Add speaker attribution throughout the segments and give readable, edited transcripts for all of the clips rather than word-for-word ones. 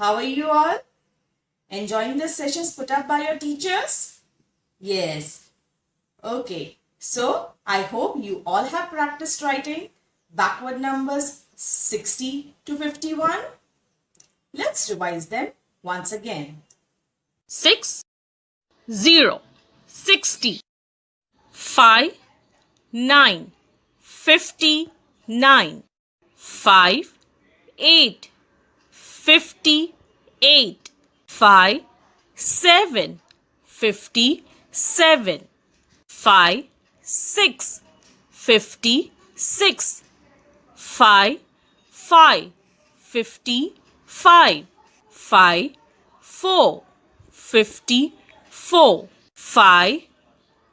Speaker 1: How are you all? Enjoying the sessions put up by your teachers? Yes. Okay. So, I hope you all have practiced writing backward numbers 60 to 51. Let's revise them once again.
Speaker 2: 6, 0, 60, 5, 9, 59, 5, 8, 58, 5, 7, 57, 5, 6, 56, 5, 5, 55, 5, 4, 54, 5,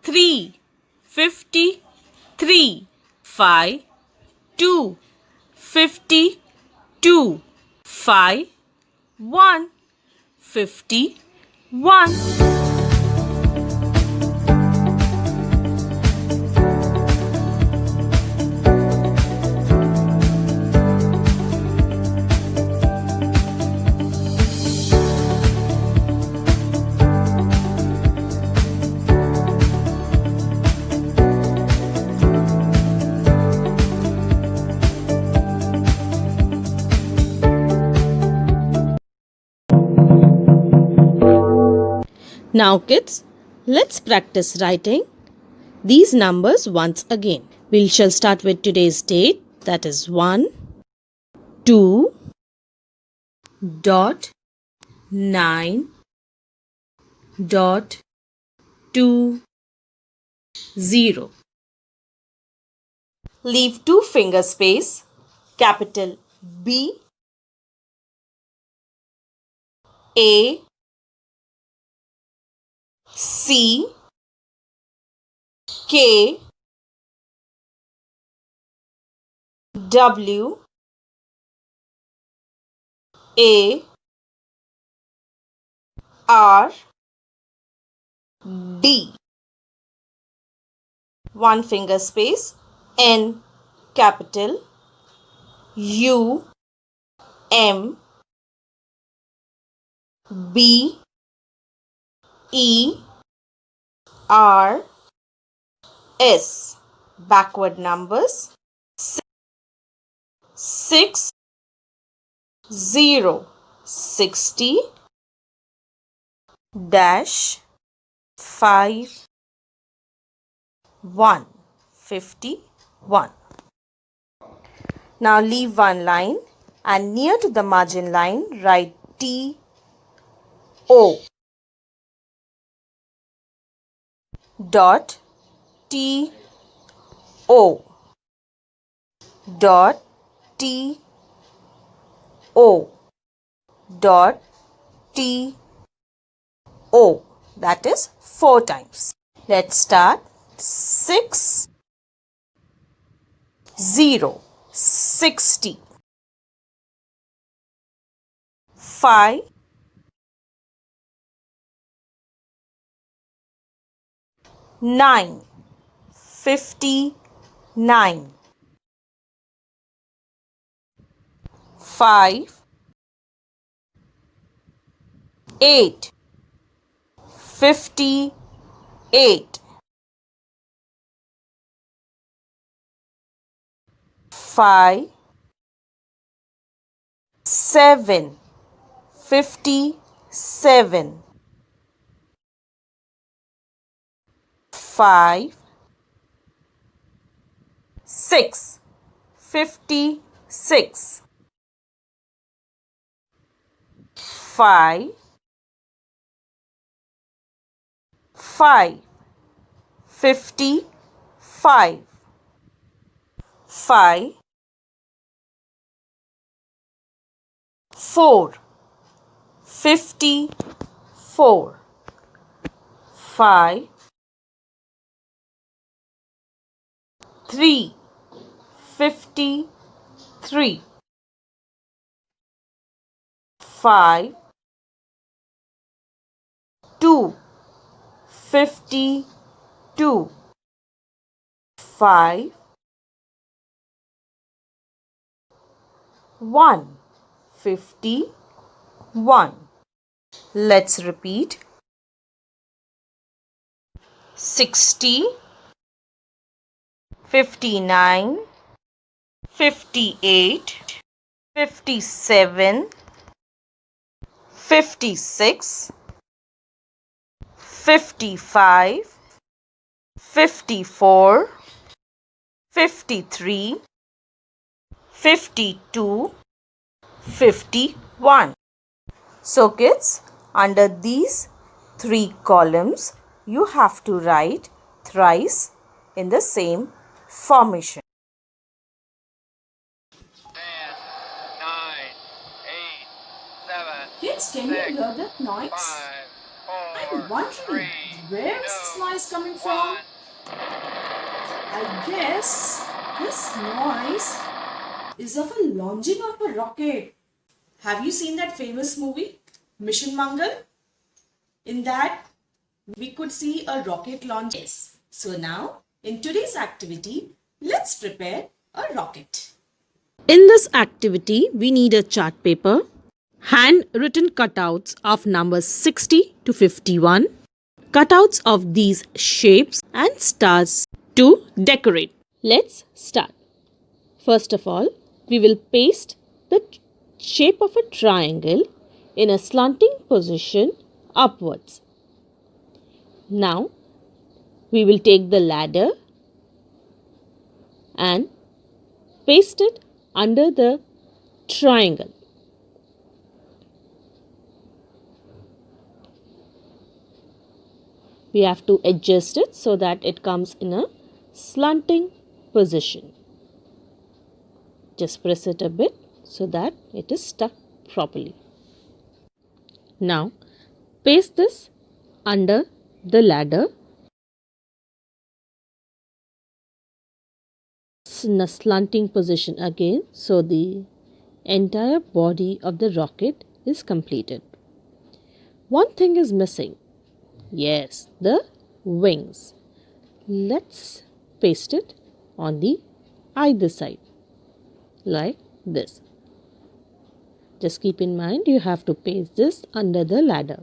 Speaker 2: 3, 53, 5, 2, 52, 5, 1, 51. Now kids, let's practice writing these numbers once again. We shall start with today's date, that is 1, 2, dot, 9, dot, 2, 0. Leave 2 finger space, capital B, A, C, K, W, A, R, D. 1 finger space, N, capital U, M, B, E, R, S. Backward numbers 6, 0, 60, dash, 5, 1, 51. Now leave one line and near to the margin line write T, O. Dot, T, O. Dot, T, O. Dot, T, O. That is 4 times. Let's start. 6, 0, 60. 5, 9, 59. 5, 8, 58. 5, 7, 57. 5, 6, 56. 5, 5, 55. 5, 4, 54. 5, 3, 53. 5, 2, 52. 5, 1, 51. 1. Let's repeat. 60, 59, 58, 57, 56, 55, 54, 53, 52, 51. So kids, under these 3 columns, you have to write thrice in the same formation.
Speaker 3: 10, 9, 8, 7,
Speaker 1: Kids, can you
Speaker 3: 6,
Speaker 1: hear that noise?
Speaker 3: 5, 4,
Speaker 1: I'm wondering,
Speaker 3: 3,
Speaker 1: where is this noise coming from? I guess this noise is of a launching of a rocket. Have you seen that famous movie, Mission Mangal? In that, we could see a rocket launch. Yes. So now, in today's activity, let's prepare a rocket.
Speaker 2: In this activity, we need a chart paper, handwritten cutouts of numbers 60 to 51, cutouts of these shapes and stars to decorate. Let's start. First of all, we will paste the shape of a triangle in a slanting position upwards. Now, we will take the ladder and paste it under the triangle. We have to adjust it so that it comes in a slanting position. Just press it a bit so that it is stuck properly. Now, paste this under the ladder in a slanting position again, so the entire body of the rocket is completed. One thing is missing. Yes, the wings. Let's paste it on the either side like this. Just keep in mind you have to paste this under the ladder.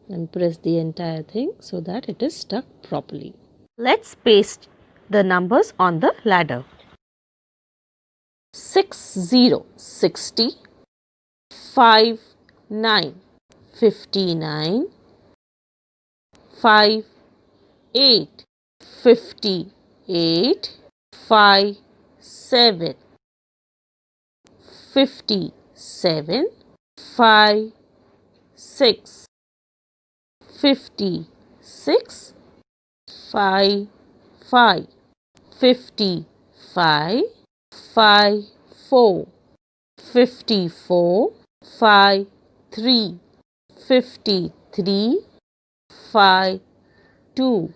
Speaker 2: And press the entire thing so that it is stuck properly. Let's paste the numbers on the ladder. 60, 60, 59, 59, 58, 58, 57, 57, 56, 56, 55, 55, 54, 54, 53, 53, 52,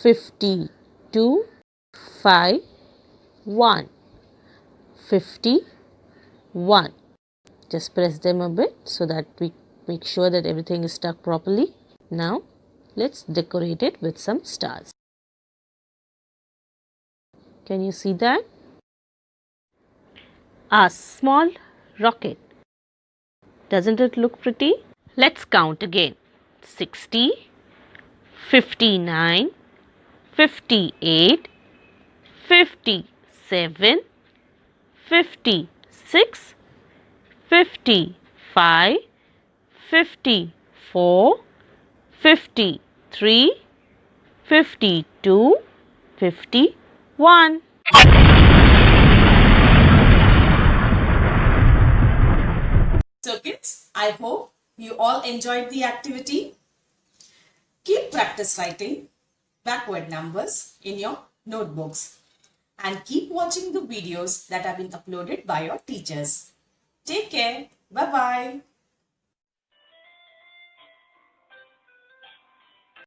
Speaker 2: 52, 51, 51. Just press them a bit so that we make sure that everything is stuck properly. Now, let's decorate it with some stars. Can you see that? A small rocket. Doesn't it look pretty? Let's count again. 60, 59, 58, 57, 56, 55, 54, 53, 52, 51.
Speaker 1: So kids, I hope you all enjoyed the activity. Keep practice writing backward numbers in your notebooks and keep watching the videos that have been uploaded by your teachers. Take care. Bye-bye.